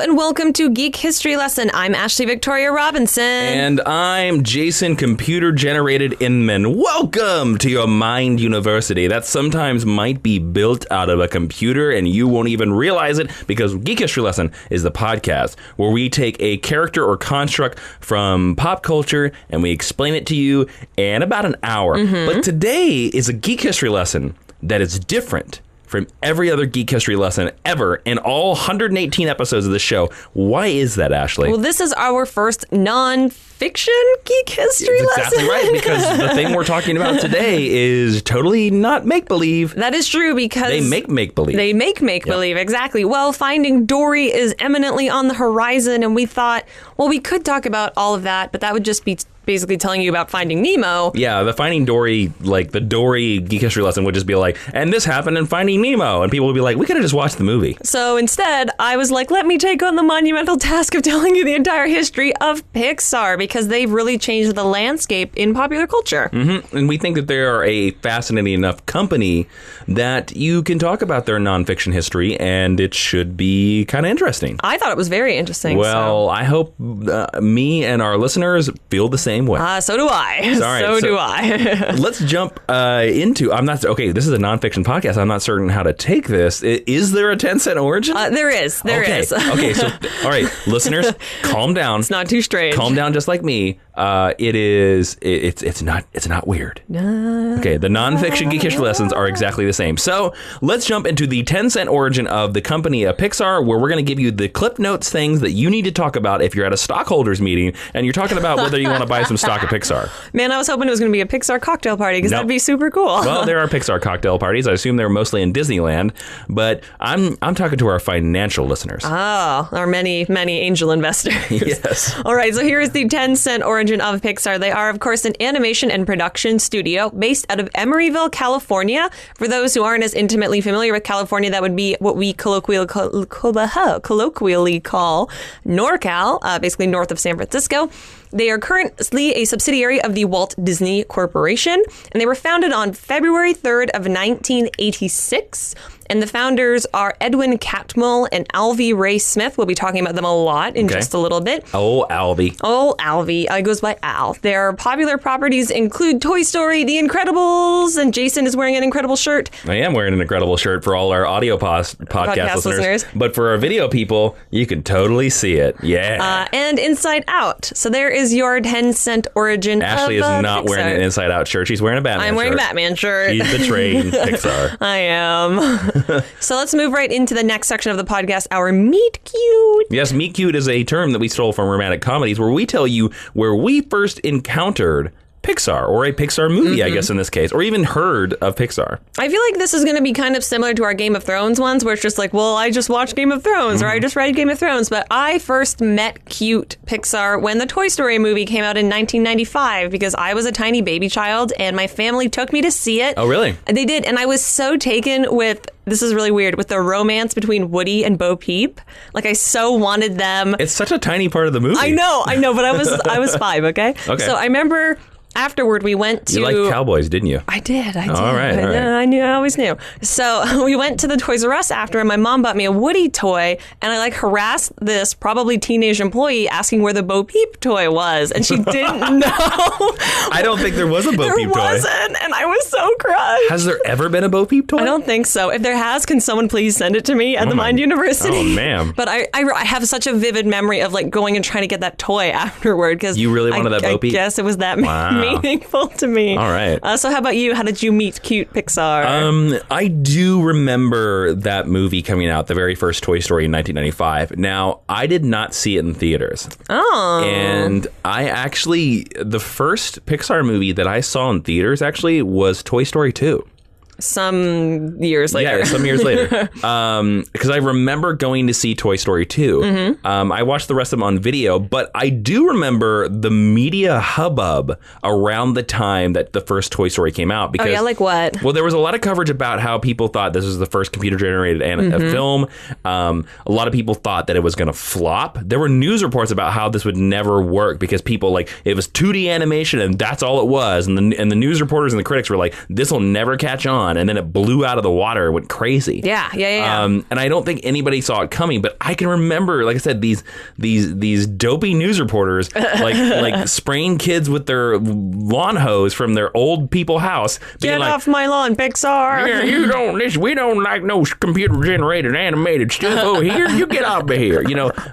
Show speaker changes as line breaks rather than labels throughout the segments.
and welcome to Geek History Lesson. I'm Ashley Victoria Robinson.
And I'm Jason Computer Generated Inman. Welcome to your mind university that sometimes might be built out of a computer and you won't even realize it, because Geek History Lesson is the podcast where we take a character or construct from pop culture and we explain it to you in about an hour. But today is a Geek History Lesson that is different from every other Geek History Lesson ever in all 118 episodes of the show. Why is that, Ashley?
Well, this is our first non-fiction Geek History Lesson.
Exactly right, because the thing we're talking about today is totally not make-believe.
That is true, because
they make make-believe.
They make make-believe, exactly. Well, Finding Dory is eminently on the horizon, and we thought, well, we could talk about all of that, but that would just be basically telling you about Finding Nemo.
Yeah, the Finding Dory, like the Dory Geek History Lesson would just be like, and this happened in Finding Nemo. And people would be like, we could have just watched the movie.
So instead, I was like, let me take on the monumental task of telling you the entire history of Pixar, because they've really changed the landscape in popular culture.
And we think that they are a fascinating enough company that you can talk about their nonfiction history, and it should be kind of interesting.
I thought it was very interesting.
Well, I hope me and our listeners feel the same way.
So do I. So do I.
Let's jump into, this is a nonfiction podcast. I'm not certain how to take this. Is there a 10-cent origin?
There is. There is.
Okay, so, all right, listeners, calm down.
It's not too strange.
Calm down just like me. It's not weird. Okay, the nonfiction Geek History Lessons are exactly the same. So let's jump into the 10-cent origin of the company Pixar, where we're going to give you the Clip Notes things that you need to talk about if you're at a stockholders meeting and you're talking about whether you want to buy some stock of Pixar.
Man, I was hoping it was going to be a Pixar cocktail party, because that'd be super cool.
Well, there are Pixar cocktail parties. I assume they're mostly in Disneyland, but I'm talking to our financial listeners.
Oh, our many, many angel investors.
Yes.
All right, so here is the 10-cent origin of Pixar. They are, of course, an animation and production studio based out of Emeryville, California. For those who aren't as intimately familiar with California, that would be what we colloquially call NorCal, basically north of San Francisco. They are currently a subsidiary of the Walt Disney Corporation, and they were founded on February 3rd of 1986. And the founders are Edwin Catmull and Alvy Ray Smith. We'll be talking about them a lot in just a little bit.
Oh, Alvy.
Oh, Alvy. He goes by Al. Their popular properties include Toy Story, The Incredibles, and Jason is wearing an incredible shirt.
I am wearing an incredible shirt for all our audio podcast listeners. But for our video people, you can totally see it. Yeah.
And Inside Out. So there is your 10-cent origin
Ashley
of
is not
Pixar.
wearing an Inside Out shirt. She's wearing a Batman shirt.
I'm wearing a Batman shirt.
She's betraying Pixar.
I am. So let's move right into the next section of the podcast, our Meet Cute.
Yes, Meet Cute is a term that we stole from romantic comedies, where we tell you where we first encountered Pixar, or a Pixar movie, I guess in this case, or even heard of Pixar.
I feel like this is going to be kind of similar to our Game of Thrones ones, where it's just like, well, I just watched Game of Thrones, or I just read Game of Thrones. But I first met cute Pixar when the Toy Story movie came out in 1995, because I was a tiny baby child and my family took me to see it.
Oh, really?
They did. And I was so taken with, this is really weird, with the romance between Woody and Bo Peep. Like, I so wanted them.
It's such a tiny part of the movie.
I know, but I was 5, okay? So I remember afterward, we went to...
You liked cowboys, didn't you?
I did.
All right.
I always knew. So we went to the Toys R Us after, and my mom bought me a Woody toy, and I harassed this probably teenage employee asking where the Bo Peep toy was, and she didn't know.
I don't think there was a Bo Peep toy.
There wasn't, and I was so crushed.
Has there ever been a Bo Peep toy?
I don't think so. If there has, can someone please send it to me at the Mind University?
Oh, ma'am.
But I have such a vivid memory of going and trying to get that toy afterward, because
you really wanted that Bo Peep?
I guess it was that meaningful to me.
All right.
So how about you? How did you meet cute Pixar?
I do remember that movie coming out, the very first Toy Story in 1995. Now, I did not see it in theaters.
Oh.
And the first Pixar movie that I saw in theaters actually was Toy Story 2.
Some years later.
Yeah, some years later. Because I remember going to see Toy Story 2. I watched the rest of them on video, but I do remember the media hubbub around the time that the first Toy Story came out. Because,
like what?
Well, there was a lot of coverage about how people thought this was the first computer-generated film. A lot of people thought that it was going to flop. There were news reports about how this would never work because people, it was 2D animation and that's all it was. And the news reporters and the critics were like, this will never catch on. fun, and then it blew out of the water and went crazy.
Yeah.
And I don't think anybody saw it coming, but I can remember, like I said, these dopey news reporters like spraying kids with their lawn hose from their old people house.
Get off my lawn, Pixar.
Yeah, we don't like no computer generated animated stuff over here. You get off of here,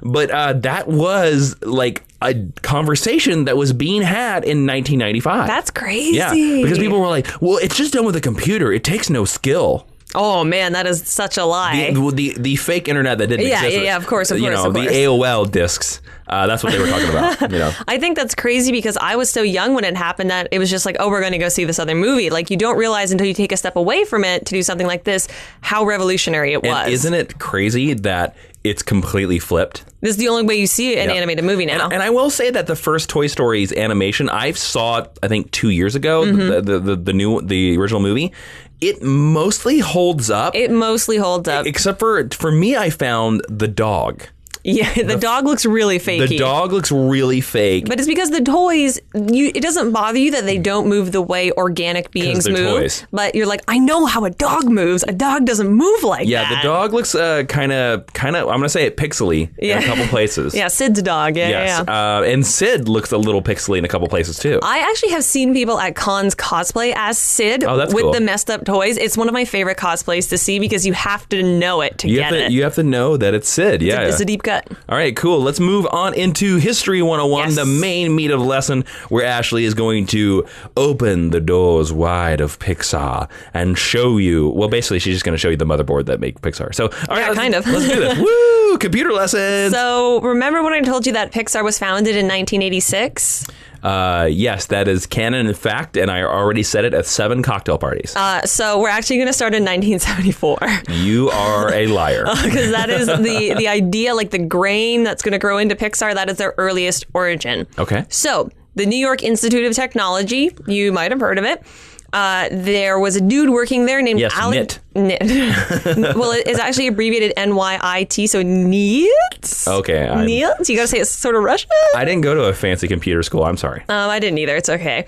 But that was like a conversation that was being had in 1995.
That's crazy.
Yeah, because people were like, well, it's just done with a computer. It takes no skill.
Oh, man, that is such a lie.
The fake internet that didn't exist.
Yeah, of course.
The AOL discs. That's what they were talking about.
I think that's crazy because I was so young when it happened that it was just like, oh, we're going to go see this other movie. Like, you don't realize until you take a step away from it to do something like this how revolutionary it was.
And isn't it crazy that it's completely flipped?
This is the only way you see an animated movie now.
And I will say that the first Toy Story's animation, I saw it, I think, 2 years ago, the original movie. It mostly holds up. Except for me, I found the dog.
Yeah, the dog looks really fakey.
The dog looks really fake.
But it's because the toys, it doesn't bother you that they don't move the way organic beings move.
Toys.
But you're like, I know how a dog moves. A dog doesn't move like that.
Yeah, the dog looks kind of, I'm going to say it pixely in a couple places.
Yeah, Sid's dog. Yeah.
And Sid looks a little pixely in a couple places too.
I actually have seen people at cons cosplay as Sid with
cool.
the messed up toys. It's one of my favorite cosplays to see because you have to know it to get it.
You have to know that it's Sid.
It's a deep cut.
All right, cool. Let's move on into History 101, the main meat of the lesson, where Ashley is going to open the doors wide of Pixar and show you, well, basically, she's just going to show you the motherboard that make Pixar. So, all right, let's do this. Woo! Computer lessons!
So, remember when I told you that Pixar was founded in 1986?
Yes, that is canon and fact, and I already said it at 7 cocktail parties.
So we're actually going to start in 1974.
You are a liar.
Because that is the idea, like the grain that's going to grow into Pixar, that is their earliest origin.
Okay.
So the New York Institute of Technology, you might have heard of it. There was a dude working there named
NIT.
Well, it's actually abbreviated NYIT, so NIT.
Okay.
NIT. You got to say it's sort of Russian.
I didn't go to a fancy computer school. I'm sorry.
I didn't either. It's okay.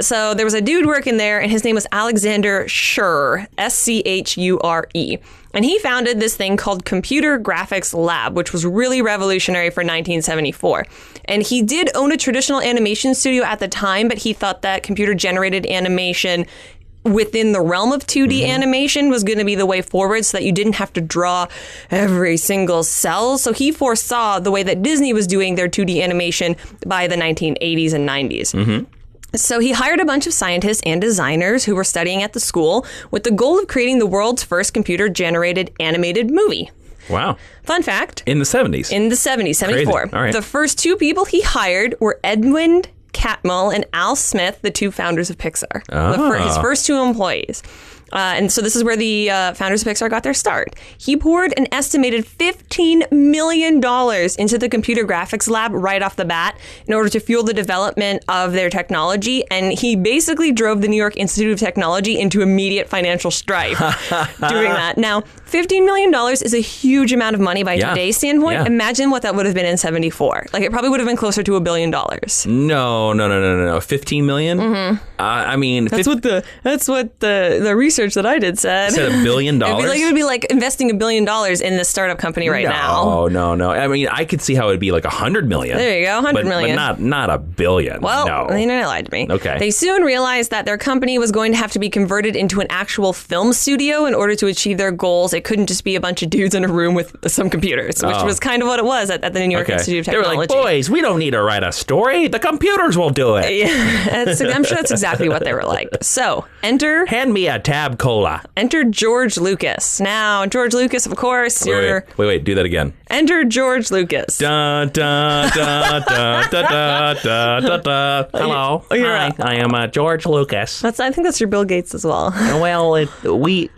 So there was a dude working there, and his name was Alexander Schure, Schure. And he founded this thing called Computer Graphics Lab, which was really revolutionary for 1974. And he did own a traditional animation studio at the time, but he thought that computer-generated animation within the realm of 2D animation was going to be the way forward so that you didn't have to draw every single cell. So he foresaw the way that Disney was doing their 2D animation by the 1980s and 90s. So he hired a bunch of scientists and designers who were studying at the school with the goal of creating the world's first computer-generated animated movie.
Wow.
Fun fact.
In the 70s?
In the 70s, 74.
Crazy. All right.
The first two people he hired were Edwin Catmull and Al Smith, the two founders of Pixar. His first two employees. And so this is where the founders of Pixar got their start. He poured an estimated $15 million into the computer graphics lab right off the bat in order to fuel the development of their technology. And he basically drove the New York Institute of Technology into immediate financial strife doing that. Now, $15 million is a huge amount of money by today's standpoint. Yeah. Imagine what that would have been in 74. Like, it probably would have been closer to $1 billion.
No. 15 million? I mean...
That's what the research that I did said.
It said $1 billion?
It would be like investing $1 billion in this startup company now.
No. I mean, I could see how it'd be like 100 million.
There you go, 100 million.
But not $1 billion.
Well, they lied to me.
Okay.
They soon realized that their company was going to have to be converted into an actual film studio in order to achieve their goals. It couldn't just be a bunch of dudes in a room with some computers, which was kind of what it was at the New York Institute of Technology.
They were like, boys, we don't need to write a story. The computers will do it.
Yeah, I'm sure that's exactly what they were like. So,
hand me a tab cola.
Enter George Lucas. Now, George Lucas, of course,
Wait, do that again.
Enter George Lucas.
Da, da, da, da, da, da, da, da. Hello.
You're right.
I am George Lucas.
I think that's your Bill Gates as well.
Well, we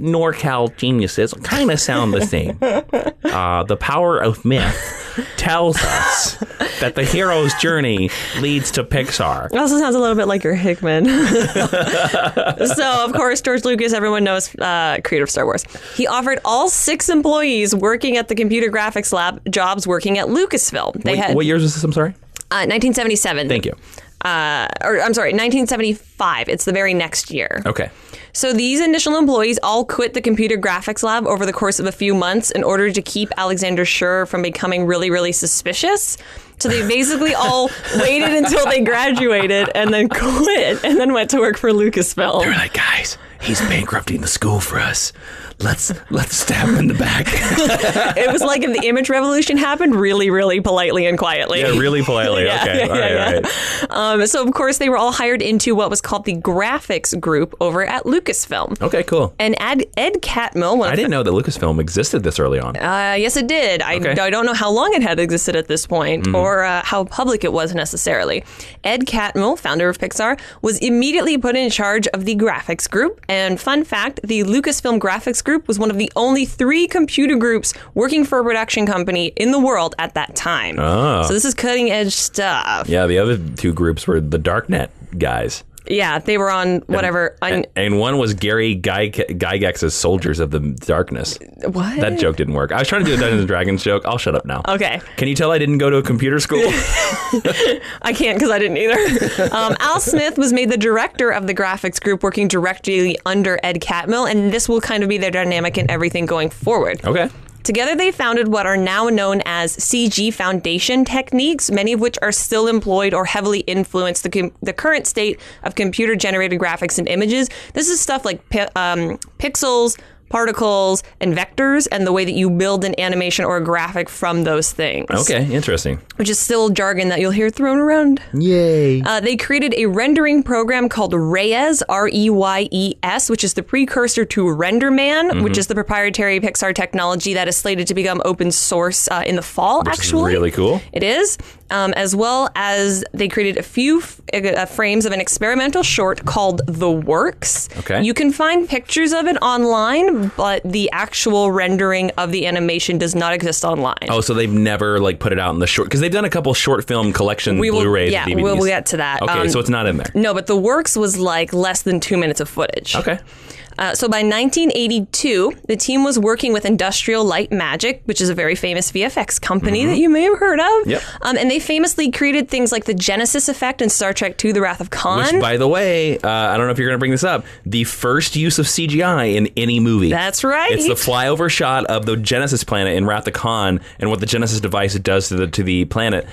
NorCal geniuses kind of sound the same. The power of myth tells us that the hero's journey leads to Pixar.
It also sounds a little bit like your Hickman. So, of course, George Lucas, everyone knows, creator of Star Wars. He offered all 6 employees working at the computer graphics lab jobs working at Lucasfilm.
What years was this? I'm sorry?
1977.
Thank you.
I'm sorry, 1975. It's the very next year.
Okay.
So these initial employees all quit the computer graphics lab over the course of a few months in order to keep Alexander Schur from becoming really, really suspicious. So they basically all waited until they graduated and then quit and then went to work for Lucasfilm.
They're like, guys, he's bankrupting the school for us. Let's stab him in the back.
It was like if the image revolution happened really, really politely and quietly.
Yeah, really politely.
Yeah,
Okay. All right.
So, of course, they were all hired into what was called the graphics group over at Lucasfilm.
Okay, cool.
And Ed Catmull...
I didn't know that Lucasfilm existed this early on.
Yes, it did. I don't know how long it had existed at this point or how public it was necessarily. Ed Catmull, founder of Pixar, was immediately put in charge of the graphics group. And fun fact, the Lucasfilm graphics group was one of the only 3 computer groups working for a production company in the world at that time.
Oh.
So this is cutting edge stuff.
Yeah, the other 2 groups were the Darknet guys.
Yeah, they were on whatever.
And one was Gary Gygax's Soldiers of the Darkness.
What?
That joke didn't work. I was trying to do a Dungeons and Dragons joke. I'll shut up now.
Okay.
Can you tell I didn't go to a computer school?
I can't because I didn't either. Al Smith was made the director of the graphics group, working directly under Ed Catmull, and this will kind of be their dynamic in everything going forward.
Okay.
Together, they founded what are now known as CG Foundation techniques, many of which are still employed or heavily influence the current state of computer-generated graphics and images. This is stuff like pixels, particles, and vectors, and the way that you build an animation or a graphic from those things.
Okay, interesting.
Which is still jargon that you'll hear thrown around.
Yay.
They created a rendering program called Reyes, R-E-Y-E-S, which is the precursor to RenderMan, which is the proprietary Pixar technology that is slated to become open source in the fall,
Which
actually.
is really cool.
It is. As well as they created a few frames of an experimental short called The Works.
Okay.
You can find pictures of it online, but the actual rendering of the animation does not exist online.
Oh, so they've never put it out in the short, because they've done a couple short film collection Blu-rays and DVDs.
We'll get to that.
Okay, so it's not in there.
No, but The Works was less than 2 minutes of footage.
Okay.
So by 1982, the team was working with Industrial Light Magic, which is a very famous VFX company that you may have heard of.
Yep.
And they famously created things like the Genesis effect in Star Trek II, The Wrath of Khan.
Which, by the way, I don't know if you're going to bring this up, the first use of CGI in any movie.
That's right.
It's the flyover shot of the Genesis planet in Wrath of Khan and what the Genesis device does to the planet.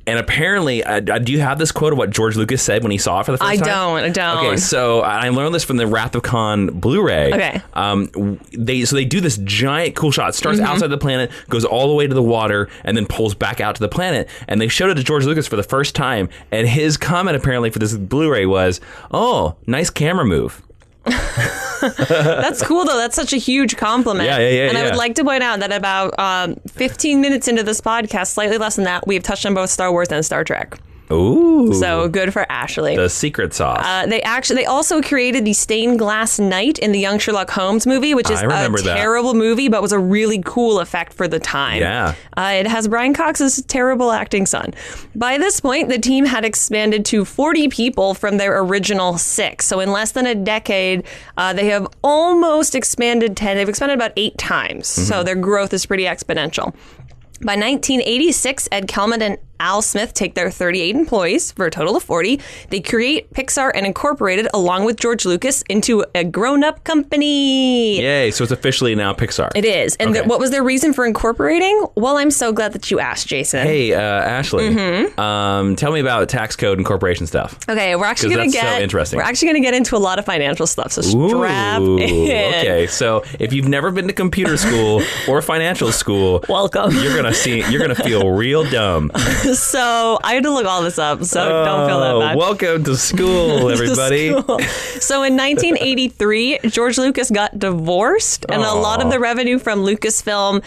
And apparently, do you have this quote of what George Lucas said when he saw it for the first time?
I don't.
Okay, so I learned this from the Wrath of Khan Blu-ray.
Okay.
They do this giant cool shot. It starts outside the planet, goes all the way to the water, and then pulls back out to the planet. And they showed it to George Lucas for the first time. And his comment apparently for this Blu-ray was, "Oh, nice camera move."
That's cool, though. That's such a huge compliment.
Yeah.
And I would like to point out that about 15 minutes into this podcast, slightly less than that, we have touched on both Star Wars and Star Trek.
Ooh.
So good for Ashley.
The secret sauce.
They also created the Stained Glass Knight in the Young Sherlock Holmes movie, which is a terrible movie, but was a really cool effect for the time.
Yeah.
It has Brian Cox's terrible acting son. By this point, the team had expanded to 40 people from their original 6. So in less than a decade, they have almost expanded 10. They've expanded about 8 times. So their growth is pretty exponential. By 1986, Ed Catmull and Al Smith take their 38 employees for a total of 40. They create Pixar and incorporate it along with George Lucas into a grown-up company.
Yay, so it's officially now Pixar.
It is. And what was their reason for incorporating? Well, I'm so glad that you asked, Jason.
Hey, Ashley, tell me about tax code and corporation stuff.
Okay, we're actually going to
so interesting.
We're actually going to get into a lot of financial stuff, so strap in.
Okay, so if you've never been to computer school or financial school,
welcome.
You're going to feel real dumb.
So I had to look all this up, so don't feel that bad.
Welcome to school, everybody.
So in 1983, George Lucas got divorced, and a lot of the revenue from Lucasfilm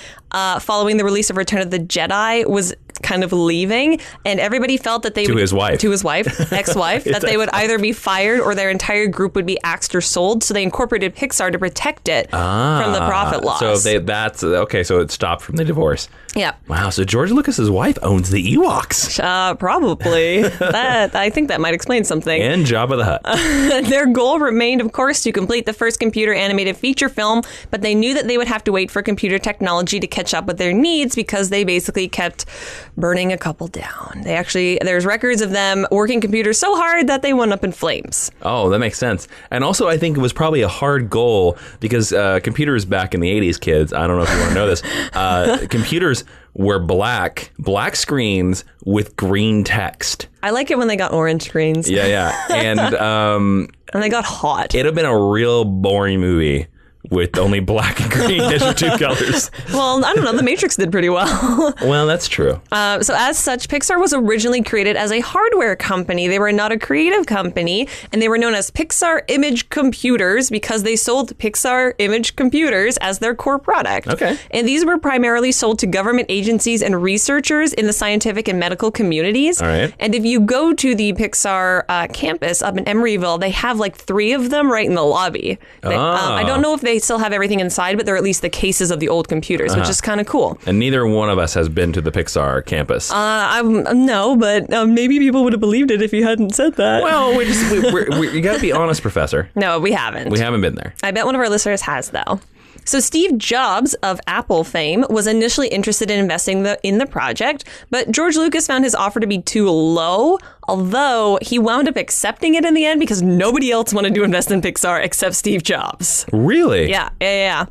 following the release of Return of the Jedi was kind of leaving, and everybody felt that they
to his wife,
ex-wife, that they would either be fired or their entire group would be axed or sold. So they incorporated Pixar to protect it from the profit loss.
So that's okay. So it stopped from the divorce.
Yeah.
Wow. So George Lucas's wife owns the Ewoks.
Probably. I think that might explain something.
And Jabba the Hutt.
Their goal remained, of course, to complete the first computer animated feature film, but they knew that they would have to wait for computer technology to catch up with their needs because they basically kept burning a couple down. There's records of them working computers so hard that they went up in flames.
Oh, that makes sense. And also, I think it was probably a hard goal because computers back in the 80s, kids, I don't know if you want to know this, computers were black screens with green text.
I like it when they got orange screens.
Yeah. And
they got hot.
It'd have been a real boring movie with only black and green as your two colors.
Well, I don't know. The Matrix did pretty well.
Well, that's true.
So as such, Pixar was originally created as a hardware company. They were not a creative company, and they were known as Pixar Image Computers because they sold Pixar Image Computers as their core product.
Okay.
And these were primarily sold to government agencies and researchers in the scientific and medical communities.
All right.
And if you go to the Pixar campus up in Emeryville, they have like 3 of them right in the lobby. I don't know if they still have everything inside, but they're at least the cases of the old computers, which is kind of cool.
And neither one of us has been to the Pixar campus.
No, but maybe people would have believed it if you hadn't said that.
Well, you got to be honest, Professor.
No, we haven't.
We haven't been there.
I bet one of our listeners has, though. So Steve Jobs of Apple fame was initially interested in investing in the project, but George Lucas found his offer to be too low, although he wound up accepting it in the end because nobody else wanted to invest in Pixar except Steve Jobs.
Really?
Yeah.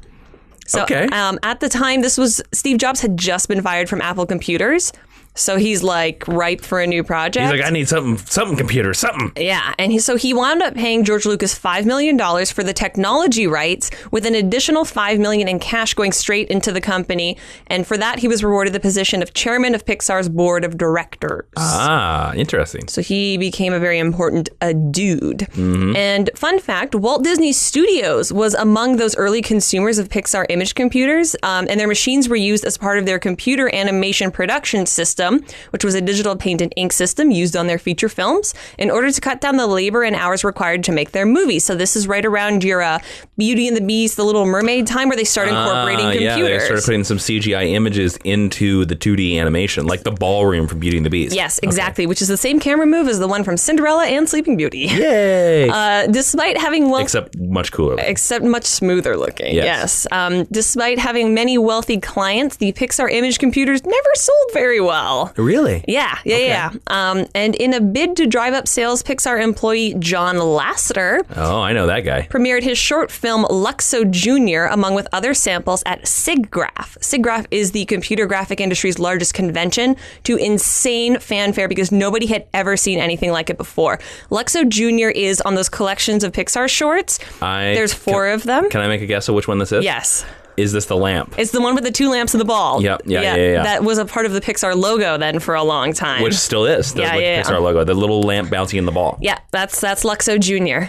So
okay.
At the time, Steve Jobs had just been fired from Apple Computers. So he's like ripe for a new project.
He's like, I need something computer, something.
Yeah. And he wound up paying George Lucas $5 million for the technology rights with an additional $5 million in cash going straight into the company. And for that, he was rewarded the position of chairman of Pixar's board of directors.
Ah, interesting.
So he became a very important dude.
Mm-hmm.
And fun fact, Walt Disney Studios was among those early consumers of Pixar image computers. And their machines were used as part of their computer animation production system, which was a digital paint and ink system used on their feature films in order to cut down the labor and hours required to make their movies. So this is right around your Beauty and the Beast, The Little Mermaid time where they start incorporating computers.
Yeah, they started putting some CGI images into the 2D animation, like the ballroom from Beauty and the Beast.
Yes, exactly, okay. Which is the same camera move as the one from Cinderella and Sleeping Beauty.
Yay!
Despite having
except much cooler.
Except much smoother looking. Yes. Despite having many wealthy clients, the Pixar image computers never sold very well.
Really?
Yeah. And in a bid to drive up sales, Pixar employee John Lasseter.
Oh, I know that guy.
Premiered his short film Luxo Jr. along with other samples at SIGGRAPH. SIGGRAPH is the computer graphic industry's largest convention, to insane fanfare because nobody had ever seen anything like it before. Luxo Jr. is on those collections of Pixar shorts. There's 4 of them.
Can I make a guess of which one this is?
Yes.
Is this the lamp?
It's the one with the 2 lamps and the ball.
Yeah.
That was a part of the Pixar logo then for a long time.
Which still is. The Pixar logo. The little lamp bouncing in the ball.
Yeah, that's Luxo Jr.,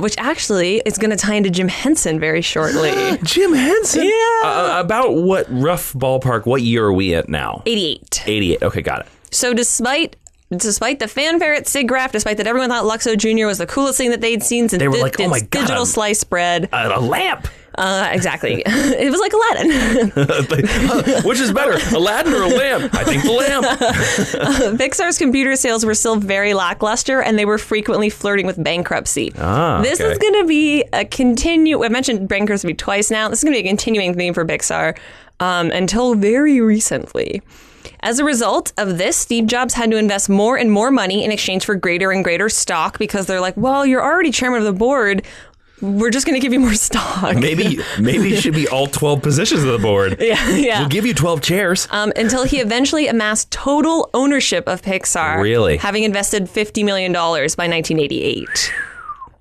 which actually is going to tie into Jim Henson very shortly.
Jim Henson?
Yeah.
About what rough ballpark, what year are we at now?
88.
88. Okay, got it.
So despite the fanfare at SIGGRAPH, despite that everyone thought Luxo Jr. was the coolest thing that they'd seen since
they were like, oh my God,
digital sliced bread.
A lamp.
Exactly. It was like Aladdin.
Which is better, Aladdin or a lamp? I think the lamp.
Pixar's computer sales were still very lackluster, and they were frequently flirting with bankruptcy. This is going to be I mentioned bankruptcy twice now. This is going to be a continuing theme for Pixar until very recently. As a result of this, Steve Jobs had to invest more and more money in exchange for greater and greater stock because they're like, well, you're already chairman of the board. We're just going to give you more stock.
Maybe it should be all 12 positions of the board.
Yeah.
We'll give you 12 chairs.
Until he eventually amassed total ownership of Pixar.
Really?
Having invested $50 million by 1988.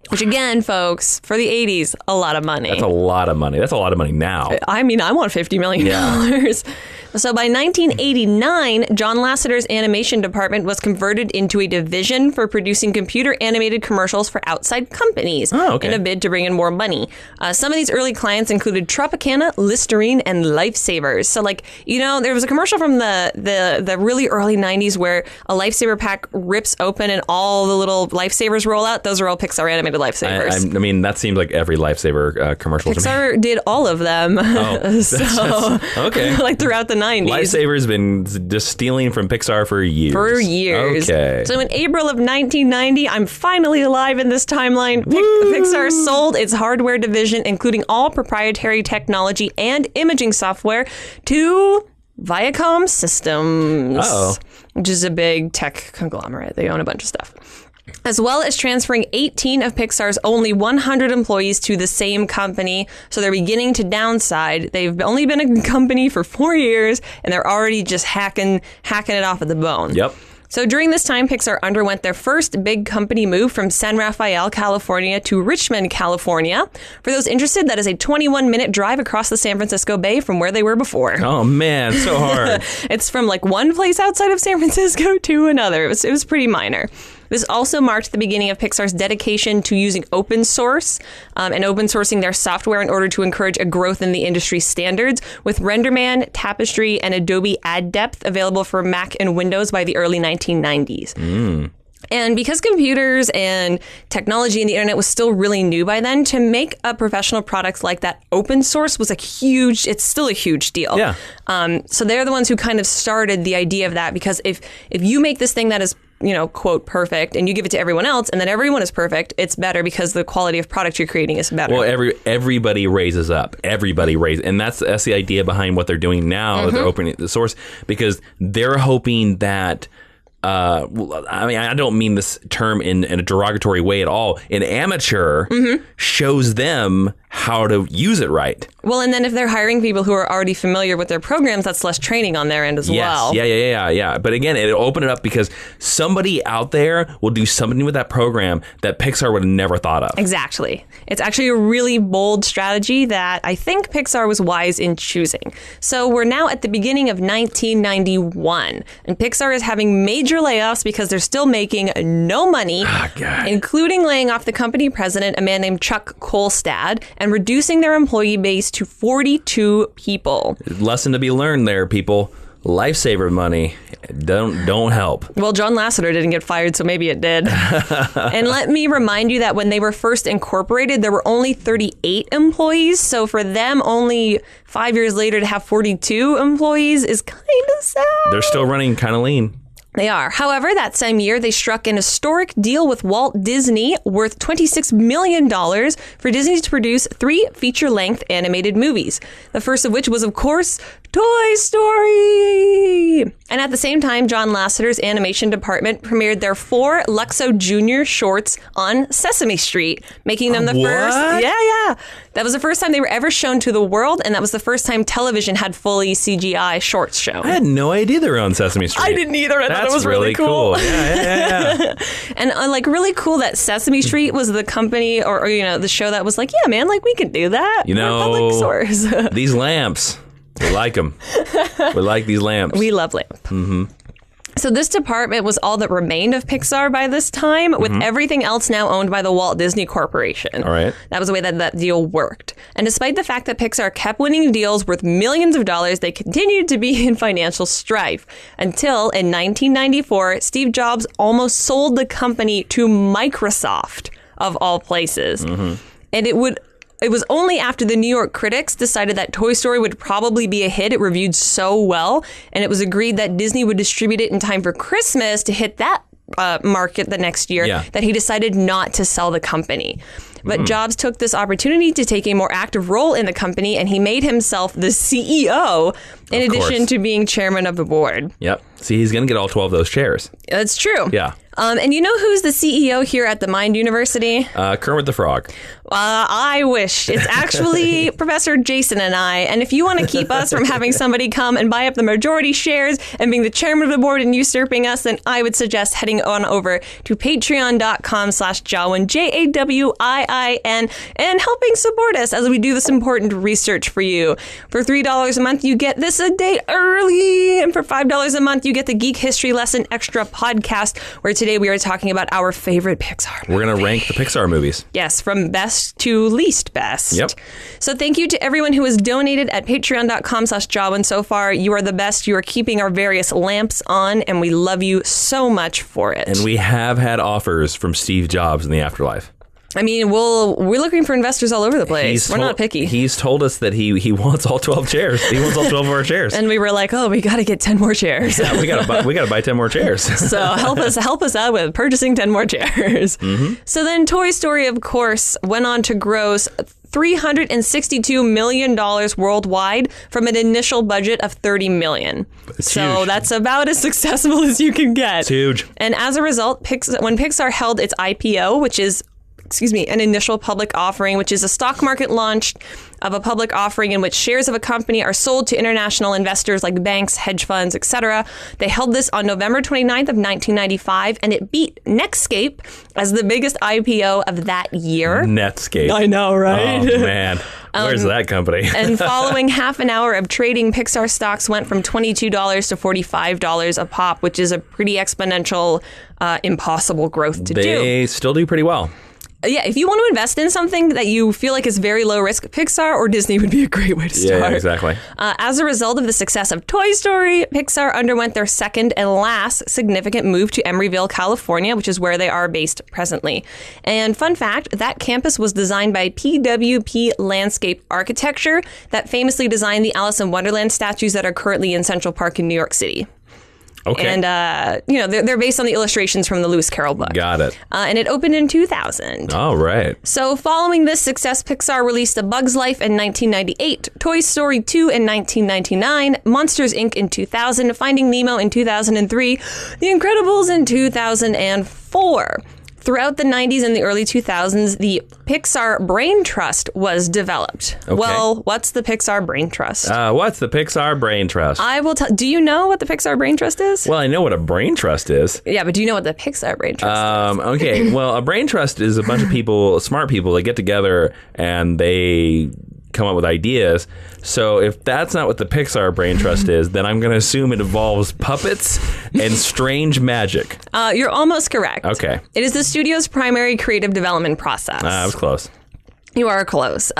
Which again, folks, for the 80s, a lot of money.
That's a lot of money. That's a lot of money now.
I mean, I want $50 million. Yeah. So by 1989, John Lasseter's animation department was converted into a division for producing computer animated commercials for outside companies in a bid to bring in more money. Some of these early clients included Tropicana, Listerine, and Lifesavers. So there was a commercial from the really early 90s where a Lifesaver pack rips open and all the little Lifesavers roll out. Those are all Pixar animated Lifesavers.
I mean, that seems like every Lifesaver commercial to me.
Pixar did all of them.
Oh, okay.
Like throughout the 90s.
Lifesaver's been just stealing from Pixar for years. Okay.
So in April of 1990, I'm finally alive in this timeline. Pixar sold its hardware division, including all proprietary technology and imaging software, to Viacom Systems,
Uh-oh.
which is a big tech conglomerate. They own a bunch of stuff. As well as transferring 18 of Pixar's only 100 employees to the same company. So they're beginning to downside. They've only been a company for 4 years, and they're already just hacking it off at the bone.
Yep.
So during this time, Pixar underwent their first big company move from San Rafael, California to Richmond, California. For those interested, that is a 21-minute drive across the San Francisco Bay from where they were before.
Oh, man, so hard.
It's from like one place outside of San Francisco to another. It was pretty minor. This also marked the beginning of Pixar's dedication to using open source and open sourcing their software in order to encourage a growth in the industry standards, with RenderMan, Tapestry, and Adobe Ad Depth available for Mac and Windows by the early 1990s. And because computers and technology and the internet was still really new by then, to make a professional product like that open source was it's still a huge deal.
Yeah.
So they're the ones who kind of started the idea of that, because if you make this thing that is, quote, perfect, and you give it to everyone else, and then everyone is perfect, it's better because the quality of product you're creating is better.
Well, everybody raises up. Everybody raises. And that's the idea behind what they're doing now, that they're opening the source, because they're hoping that I don't mean this term in a derogatory way at all. An amateur shows them how to use it right.
Well, and then if they're hiring people who are already familiar with their programs, that's less training on their end as well.
Yeah. But again, it'll open it up because somebody out there will do something with that program that Pixar would have never thought of.
Exactly. It's actually a really bold strategy that I think Pixar was wise in choosing. So we're now at the beginning of 1991, and Pixar is having major layoffs because they're still making no money, including laying off the company president, a man named Chuck Kolstad, and reducing their employee base to 42 people.
Lesson to be learned there, people. Lifesaver money don't help.
Well, John Lasseter didn't get fired, so maybe it did. And let me remind you that when they were first incorporated, there were only 38 employees. So for them, only 5 years later to have 42 employees is kind of sad.
They're still running kind of lean.
They are. However, that same year, they struck an historic deal with Walt Disney worth $26 million for Disney to produce 3 feature-length animated movies. The first of which was, of course, Toy Story! And at the same time, John Lasseter's animation department premiered their 4 Luxo Junior shorts on Sesame Street, making them the first... Yeah. That was the first time they were ever shown to the world, and that was the first time television had fully CGI shorts shown.
I had no idea they were on Sesame Street.
I didn't either. I thought it was
really cool. Yeah.
And really cool that Sesame Street was the company or the show that was like, yeah, man, like we could do that. We're public source.
These lamps, we like them. We like these lamps.
We love lamp. Mm-hmm. So this department was all that remained of Pixar by this time, with everything else now owned by the Walt Disney Corporation.
All right.
That was the way that deal worked. And despite the fact that Pixar kept winning deals worth millions of dollars, they continued to be in financial strife. Until in 1994, Steve Jobs almost sold the company to Microsoft, of all places. And it was only after the New York critics decided that Toy Story would probably be a hit, it reviewed so well, and it was agreed that Disney would distribute it in time for Christmas to hit that market the next year, that he decided not to sell the company. But Jobs took this opportunity to take a more active role in the company, and he made himself the CEO in addition to being chairman of the board.
Yep. See, he's going to get all 12 of those chairs.
That's true.
Yeah.
And you know who's the CEO here at the Mind University?
Kermit the Frog.
I wish. It's actually Professor Jason and I. And if you want to keep us from having somebody come and buy up the majority shares and being the chairman of the board and usurping us, then I would suggest heading on over to patreon.com/Jawiin, Jawiin, and helping support us as we do this important research for you. For $3 a month, you get this a day early. And for $5 a month, you get the Geek History Lesson Extra podcast, where today we are talking about our favorite Pixar movies.
We're going to rank the Pixar movies.
Yes, from best to least best.
Yep.
So thank you to everyone who has donated at patreon.com/Jawiin so far. You are the best. You are keeping our various lamps on, and we love you so much for it.
And we have had offers from Steve Jobs in the afterlife.
I mean, we're looking for investors all over the place. We're not picky.
He's told us that he wants all 12 chairs. He wants all 12 of our chairs.
And we were like, oh, we got to get 10 more chairs.
Yeah, we got to buy 10 more chairs.
So help us out with purchasing 10 more chairs. So then Toy Story, of course, went on to gross $362 million worldwide from an initial budget of $30 million. So
huge.
that's about as successful as you can get.
It's huge.
And as a result, when Pixar held its IPO, which is an initial public offering, which is a stock market launch of a public offering in which shares of a company are sold to international investors like banks, hedge funds, etc. They held this on November 29th of 1995, and it beat Netscape as the biggest IPO of that year.
Netscape.
I know, right?
Oh, man. Where's that company?
And following half an hour of trading, Pixar stocks went from $22 to $45 a pop, which is a pretty exponential, impossible growth to do.
They still do pretty well.
Yeah, if you want to invest in something that you feel like is very low risk, Pixar or Disney would be a great way to start.
Yeah, exactly.
As a result of the success of Toy Story, Pixar underwent their second and last significant move to Emeryville, California, which is where they are based presently. And fun fact, that campus was designed by PWP Landscape Architecture that famously designed the Alice in Wonderland statues that are currently in Central Park in New York City.
Okay.
And, they're based on the illustrations from the Lewis Carroll book.
Got it.
And it opened in 2000.
All right.
So following this success, Pixar released A Bug's Life in 1998, Toy Story 2 in 1999, Monsters, Inc. in 2000, Finding Nemo in 2003, The Incredibles in 2004. Throughout the 90s and the early 2000s, the Pixar Brain Trust was developed.
Okay.
Well, what's the Pixar Brain Trust?
What's the Pixar Brain Trust?
I will tell. Do you know what the Pixar Brain Trust is?
Well, I know what a brain trust is.
Yeah, but do you know what the Pixar Brain Trust is?
Okay, well, a brain trust is a bunch of people, smart people, that get together and they come up with ideas. So if that's not what the Pixar Brain Trust is, then I'm going to assume it involves puppets and strange magic.
You're almost correct.
Okay.
It is the studio's primary creative development process.
I was close.
You are close.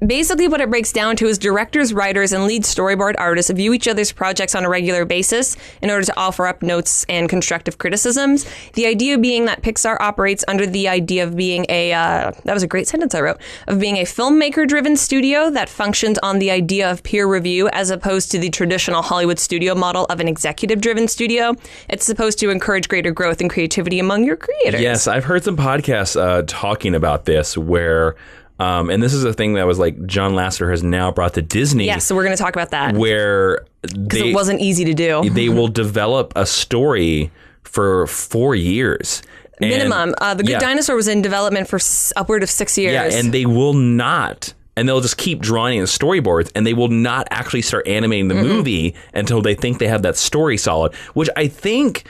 Basically, what it breaks down to is directors, writers, and lead storyboard artists view each other's projects on a regular basis in order to offer up notes and constructive criticisms. The idea being that Pixar operates under the idea of being that was a great sentence I wrote, of being a filmmaker-driven studio that functions on the idea of peer review as opposed to the traditional Hollywood studio model of an executive-driven studio. It's supposed to encourage greater growth and creativity among your creators.
Yes, I've heard some podcasts talking about this where... and this is a thing that was like John Lasseter has now brought to Disney.
Yes, so we're going to talk about that.
Where
it wasn't easy to do.
They will develop a story for 4 years.
Minimum. The Good Dinosaur was in development for upward of 6 years.
Yeah, and they will not... And they'll just keep drawing in storyboards, and they will not actually start animating the movie until they think they have that story solid, which I think...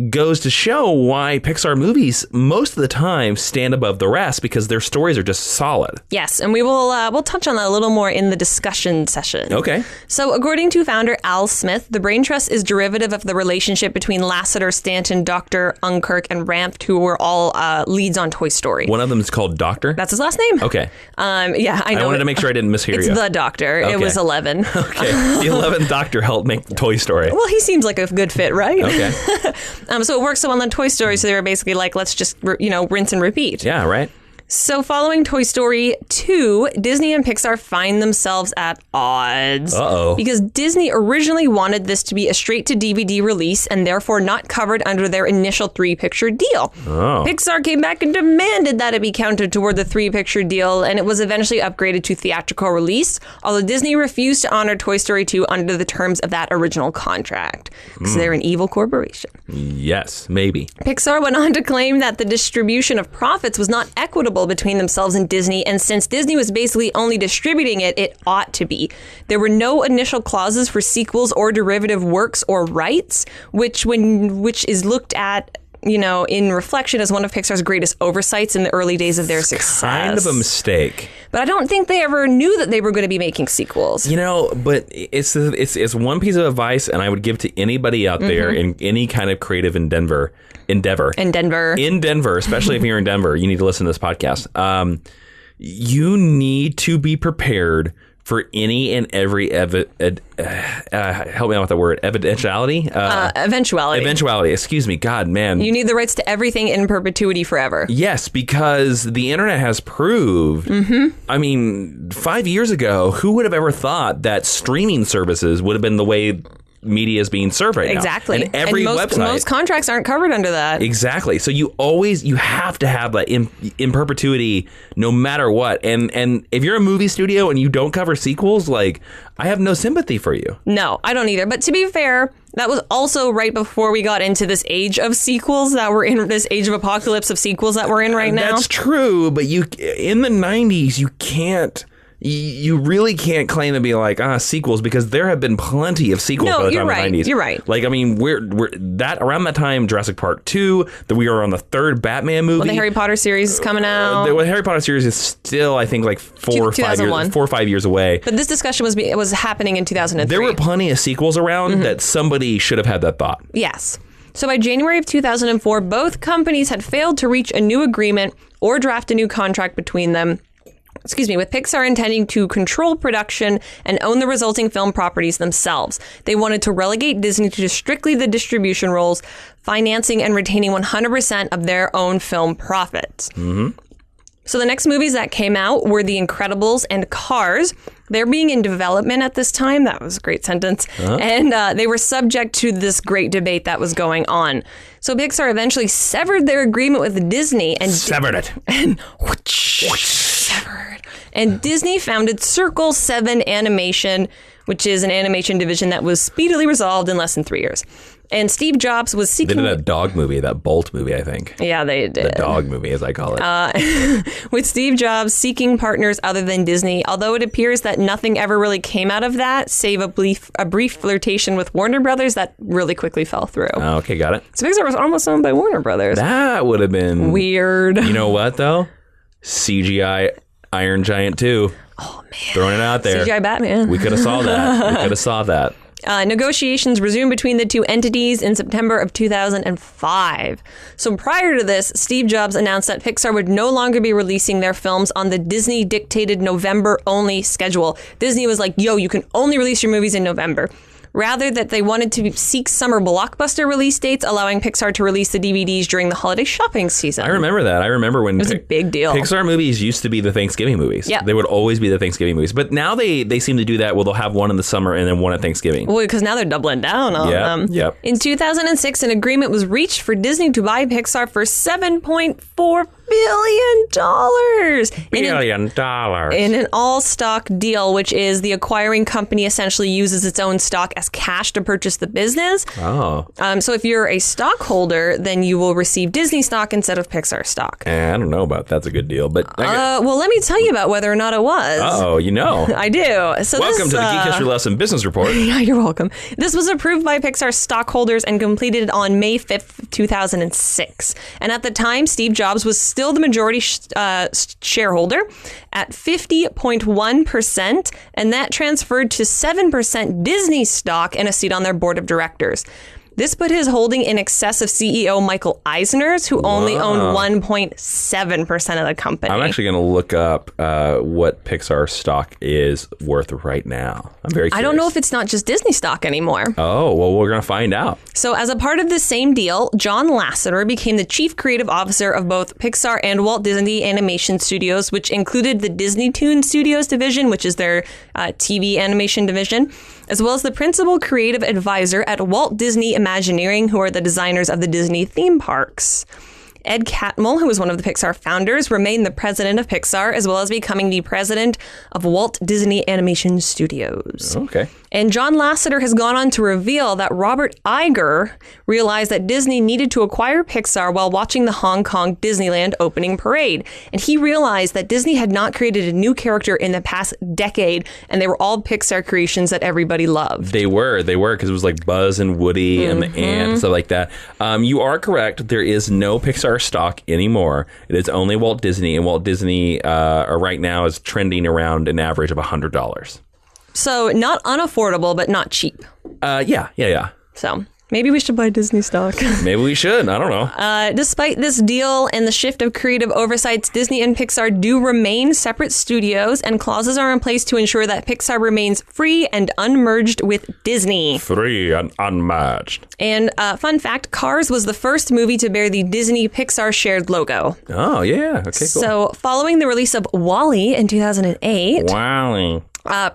goes to show why Pixar movies most of the time stand above the rest because their stories are just solid.
Yes, and we'll touch on that a little more in the discussion session.
Okay.
So according to founder Al Smith, the Brain Trust is derivative of the relationship between Lasseter, Stanton, Dr. Unkirk, and Rampt, who were all leads on Toy Story.
One of them is called Doctor?
That's his last name.
Okay.
Yeah, I know.
I wanted to make sure I didn't mishear
you. It's the Doctor.
Okay.
It was 11.
Okay. The 11th Doctor helped make Toy Story.
Well, he seems like a good fit, right?
Okay.
So it works so well on Toy Story, so they were basically like, let's just, rinse and repeat.
Yeah, right.
So following Toy Story 2, Disney and Pixar find themselves at odds.
Uh-oh.
Because Disney originally wanted this to be a straight-to-DVD release and therefore not covered under their initial 3-picture deal.
Oh.
Pixar came back and demanded that it be counted toward the 3-picture deal, and it was eventually upgraded to theatrical release, although Disney refused to honor Toy Story 2 under the terms of that original contract. Because they're an evil corporation.
Yes, maybe.
Pixar went on to claim that the distribution of profits was not equitable between themselves and Disney, and since Disney was basically only distributing it, it ought to be. There were no initial clauses for sequels or derivative works or rights, which is looked at, in reflection as one of Pixar's greatest oversights in the early days of their success.
Kind of a mistake.
But I don't think they ever knew that they were going to be making sequels.
But it's one piece of advice, and I would give to anybody out there in any kind of creative endeavor. In Denver, especially if you're in Denver, you need to listen to this podcast. You need to be prepared for any and every help me out with the word eventuality. Eventuality. Excuse me. God, man.
You need the rights to everything in perpetuity forever.
Yes, because the internet has proved. I mean, 5 years ago, who would have ever thought that streaming services would have been the way media is being served right now.
Exactly.
And every website.
Most contracts aren't covered under that.
Exactly. So you have to have that in perpetuity no matter what. And if you're a movie studio and you don't cover sequels, like, I have no sympathy for you.
No, I don't either. But to be fair, that was also right before we got into this age of sequels that we're in, this age of apocalypse of sequels that we're in right now.
That's true, but in the 90s, you can't... You really can't claim to be like sequels, because there have been plenty of sequels by the time of the 90s.
You're right.
Like, I mean, we're that around that time, Jurassic Park 2, that we were on the third Batman movie.
Well, the Harry Potter series is coming out.
The Harry Potter series is still, I think, like 4 or 5 years away.
But this discussion was happening in 2003.
There were plenty of sequels around that somebody should have had that thought.
Yes. So by January of 2004, both companies had failed to reach a new agreement or draft a new contract between them. With Pixar intending to control production and own the resulting film properties themselves. They wanted to relegate Disney to strictly the distribution roles, financing and retaining 100% of their own film profits.
Mm-hmm.
So the next movies that came out were The Incredibles and Cars. They're being in development at this time. That was a great sentence. Uh-huh. And they were subject to this great debate that was going on. So Pixar eventually severed their agreement with Disney. And
severed it.
And severed. And Disney founded Circle 7 Animation, which is an animation division that was speedily resolved in less than 3 years. And Steve Jobs was seeking...
They did a dog movie, that Bolt movie, I think.
Yeah, they did.
The dog movie, as I call it.
With Steve Jobs seeking partners other than Disney, although it appears that nothing ever really came out of that, save a brief flirtation with Warner Brothers that really quickly fell through.
Oh, okay, got it.
So Pixar was almost owned by Warner Brothers.
That would have been...
weird.
You know what, though? CGI Iron Giant 2.
Oh, man.
Throwing it out there.
CGI Batman.
We could have saw that.
Negotiations resumed between the two entities in September of 2005. So prior to this, Steve Jobs announced that Pixar would no longer be releasing their films on the Disney-dictated November-only schedule. Disney was like, yo, you can only release your movies in November. Rather, that they wanted to seek summer blockbuster release dates, allowing Pixar to release the DVDs during the holiday shopping season.
I remember that. I remember when...
It was a big deal.
Pixar movies used to be the Thanksgiving movies.
Yeah.
They would always be the Thanksgiving movies. But now they seem to do that. Well, they'll have one in the summer and then one at Thanksgiving.
Well, because now they're doubling down on them.
Yep.
In 2006, an agreement was reached for Disney to buy Pixar for $7.4 billion. In an all-stock deal, which is the acquiring company essentially uses its own stock as cash to purchase the business.
Oh.
So if you're a stockholder, then you will receive Disney stock instead of Pixar stock.
I don't know about that's a good deal, but...
well, let me tell you about whether or not it was.
Uh-oh, you know.
I do. So
welcome to the Geek History Lesson Business Report.
Yeah, you're welcome. This was approved by Pixar stockholders and completed on May 5th, 2006. And at the time, Steve Jobs was still the majority shareholder at 50.1%, and that transferred to 7% Disney stock and a seat on their board of directors. This put his holding in excess of CEO Michael Eisner's, who only owned 1.7% of the company.
I'm actually going to look up what Pixar stock is worth right now. I'm very curious.
I don't know if it's not just Disney stock anymore.
Oh, well, we're going to find out.
So as a part of this same deal, John Lasseter became the chief creative officer of both Pixar and Walt Disney Animation Studios, which included the Disney Toon Studios division, which is their TV animation division, as well as the principal creative advisor at Walt Disney Imagineering, who are the designers of the Disney theme parks. Ed Catmull, who was one of the Pixar founders, remained the president of Pixar, as well as becoming the president of Walt Disney Animation Studios.
Okay.
And John Lasseter has gone on to reveal that Robert Iger realized that Disney needed to acquire Pixar while watching the Hong Kong Disneyland opening parade. And he realized that Disney had not created a new character in the past decade, and they were all Pixar creations that everybody loved.
They were, because it was like Buzz and Woody and the Ant and stuff like that. You are correct. There is no Pixar stock anymore. It is only Walt Disney, and Walt Disney right now is trending around an average of $100.
So not unaffordable, but not cheap.
Yeah.
So maybe we should buy Disney stock.
Maybe we should. I don't know.
Despite this deal and the shift of creative oversights, Disney and Pixar do remain separate studios, and clauses are in place to ensure that Pixar remains free and unmerged with Disney.
Free and unmerged.
And fun fact, Cars was the first movie to bear the Disney-Pixar shared logo.
Oh, yeah. Okay, cool.
So following the release of WALL-E in 2008...
WALL-E.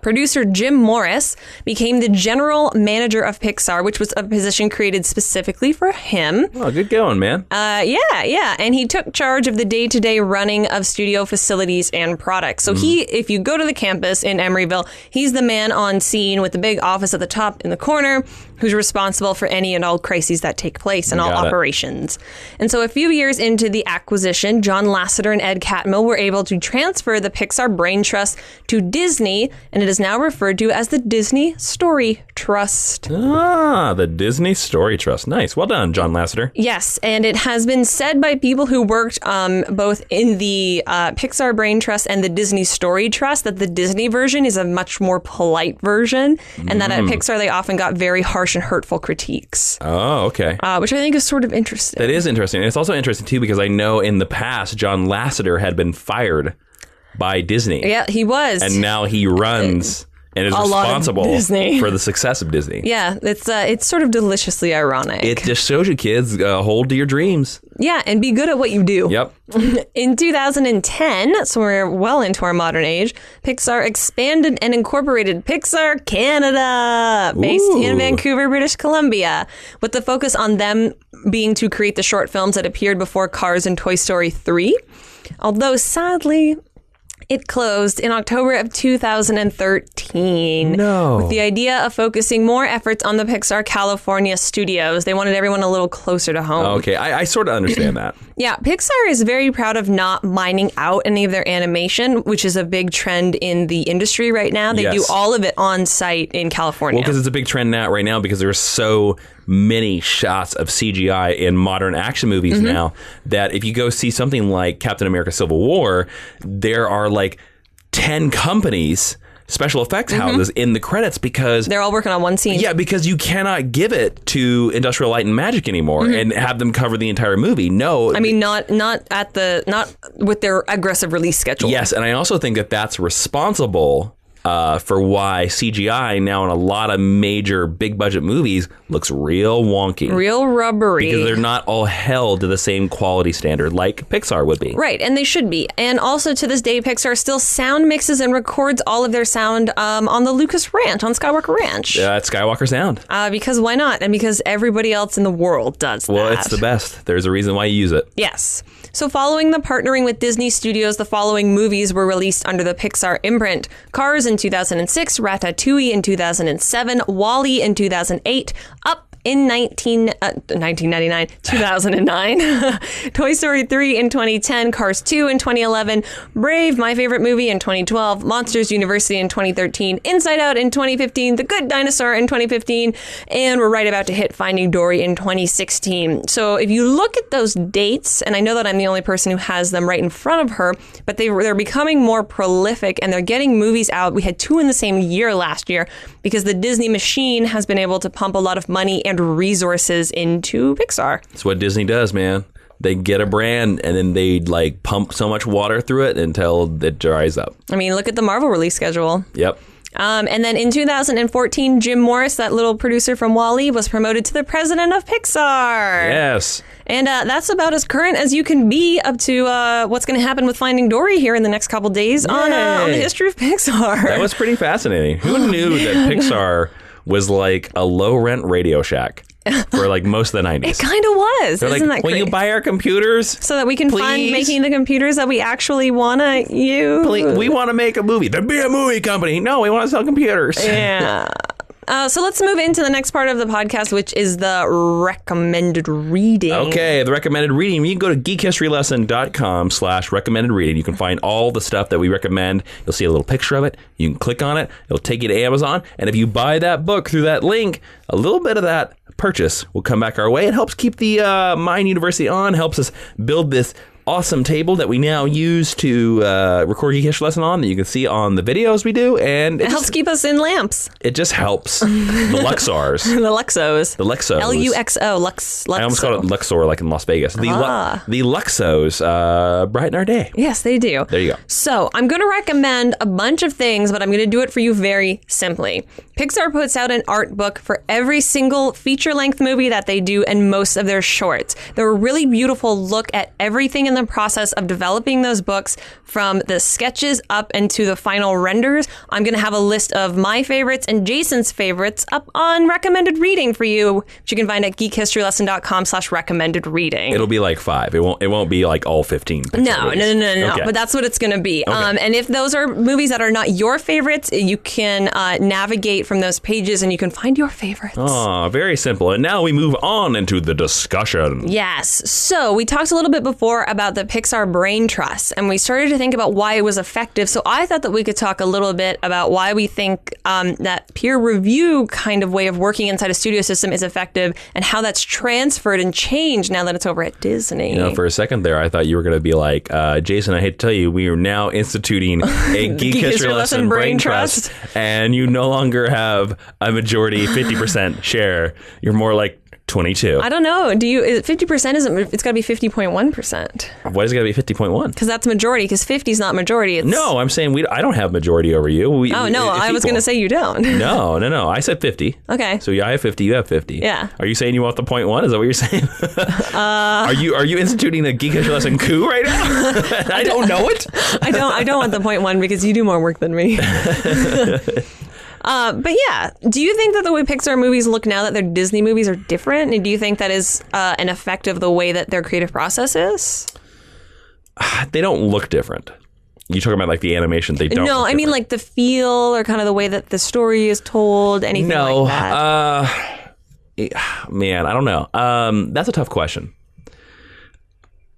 Producer Jim Morris became the general manager of Pixar, which was a position created specifically for him.
Oh, good going, man.
Yeah. And he took charge of the day-to-day running of studio facilities and products. So if you go to the campus in Emeryville, he's the man on scene with the big office at the top in the corner who's responsible for any and all crises that take place in all operations. And so a few years into the acquisition, John Lasseter and Ed Catmull were able to transfer the Pixar Brain Trust to Disney, and it is now referred to as the Disney Story Trust.
Ah, the Disney Story Trust. Nice. Well done, John Lasseter.
Yes, and it has been said by people who worked both in the Pixar Brain Trust and the Disney Story Trust that the Disney version is a much more polite version, and that at Pixar they often got very harsh and hurtful critiques.
Oh, okay.
Which I think is sort of interesting.
That is interesting. And it's also interesting, too, because I know in the past, John Lasseter had been fired by Disney.
Yeah, he was.
And now he runs and is responsible for the success of Disney.
Yeah, it's sort of deliciously ironic.
It just shows you, kids, hold to your dreams.
Yeah, and be good at what you do.
Yep.
In 2010, so we're well into our modern age, Pixar expanded and incorporated Pixar Canada, based in Vancouver, British Columbia, with the focus on them being to create the short films that appeared before Cars and Toy Story 3. Although, sadly, it closed in October of 2013.
No.
With the idea of focusing more efforts on the Pixar California studios. They wanted everyone a little closer to home.
Okay, I sort of understand that.
Yeah, Pixar is very proud of not mining out any of their animation, which is a big trend in the industry right now. They do all of it on site in California.
Well, because it's a big trend now right now because there's so many shots of CGI in modern action movies now that if you go see something like Captain America Civil War, there are like 10 companies, special effects houses in the credits because
they're all working on one scene.
Yeah, because you cannot give it to Industrial Light and Magic anymore and have them cover the entire movie. No.
I mean, not with their aggressive release schedule.
Yes, and I also think that that's responsible for why CGI now in a lot of major big budget movies looks real wonky.
Real rubbery.
Because they're not all held to the same quality standard like Pixar would be.
Right, and they should be. And also to this day, Pixar still sound mixes and records all of their sound on the Lucas Ranch, on Skywalker Ranch.
It's Skywalker Sound.
Because why not? And because everybody else in the world does that.
Well, it's the best. There's a reason why you use it.
Yes. So following the partnering with Disney Studios, the following movies were released under the Pixar imprint. Cars in 2006, Ratatouille in 2007, WALL-E in 2008, Up in 2009, Toy Story 3 in 2010, Cars 2 in 2011, Brave, my favorite movie, in 2012, Monsters University in 2013, Inside Out in 2015, The Good Dinosaur in 2015, and we're right about to hit Finding Dory in 2016. So if you look at those dates, and I know that I'm the only person who has them right in front of her, but they're becoming more prolific and they're getting movies out. We had 2 in the same year last year because the Disney machine has been able to pump a lot of money and resources into Pixar.
That's what Disney does, man. They get a brand and then they like pump so much water through it until it dries up.
I mean, look at the Marvel release schedule.
Yep.
And then in 2014, Jim Morris, that little producer from WALL-E, was promoted to the president of Pixar.
Yes.
And that's about as current as you can be up to what's going to happen with Finding Dory here in the next couple days on the history of Pixar.
That was pretty fascinating. Who knew that Pixar was like a low-rent Radio Shack for like most of the 90s?
It kind of was.
They're
Isn't
like,
that
will
great?
you buy our computers?
So that we can fund
please?
making the computers that we actually want to use.
Please, we want to make a movie. There'd be a movie company. No, we want to sell computers.
Yeah. So let's move into the next part of the podcast, which is the recommended reading.
Okay, the recommended reading. You can go to geekhistorylesson.com/recommended reading. You can find all the stuff that we recommend. You'll see a little picture of it. You can click on it. It'll take you to Amazon. And if you buy that book through that link, a little bit of that purchase will come back our way. It helps keep the Mind University on, helps us build this awesome table that we now use to record Geek History Lesson on that you can see on the videos we do. And
it helps keep us in lamps.
It just helps. The Luxors.
The Luxos.
The Luxos.
Luxo. Luxo.
I almost called it Luxor like in Las Vegas. The Luxos brighten our day.
Yes, they do.
There you go.
So I'm going to recommend a bunch of things, but I'm going to do it for you very simply. Pixar puts out an art book for every single feature-length movie that they do and most of their shorts. They're a really beautiful look at everything in in the process of developing those books from the sketches up into the final renders. I'm going to have a list of my favorites and Jason's favorites up on recommended reading for you, which you can find at geekhistorylesson.com/recommended reading.
It'll be like 5. It won't be like all 15.
No.
Okay.
But that's what it's going to be.
Okay.
And if those are movies that are not your favorites, you can navigate from those pages and you can find your favorites.
Oh, very simple. And now we move on into the discussion.
Yes. So we talked a little bit before about the Pixar brain trust, and we started to think about why it was effective. So I thought that we could talk a little bit about why we think that peer review kind of way of working inside a studio system is effective and how that's transferred and changed now that it's over at Disney.
You know, for a second there, I thought you were going to be like, Jason, I hate to tell you, we are now instituting a Geek History Lesson brain trust, and you no longer have a majority 50% share. You're more like 22.
I don't know. 50% isn't, it's got to be 50.1%.
Why does it got to be 50.1?
Because that's majority, because 50 is not majority. It's...
No, I'm saying I don't have majority over you.
I was going to say you don't.
No. I said 50.
Okay.
So I have 50, you have 50.
Yeah.
Are you saying you want the 0.1? Is that what you're saying? Are you instituting a Geek History Lesson coup right now? I don't know it.
I don't want the 0.1 because you do more work than me. But yeah, do you think that the way Pixar movies look now that they're Disney movies are different? And do you think that is an effect of the way that their creative process is?
They don't look different. You talking about like the animation? They don't.
No, I mean like the feel or kind of the way that the story is told. Anything like that?
Man, I don't know. That's a tough question.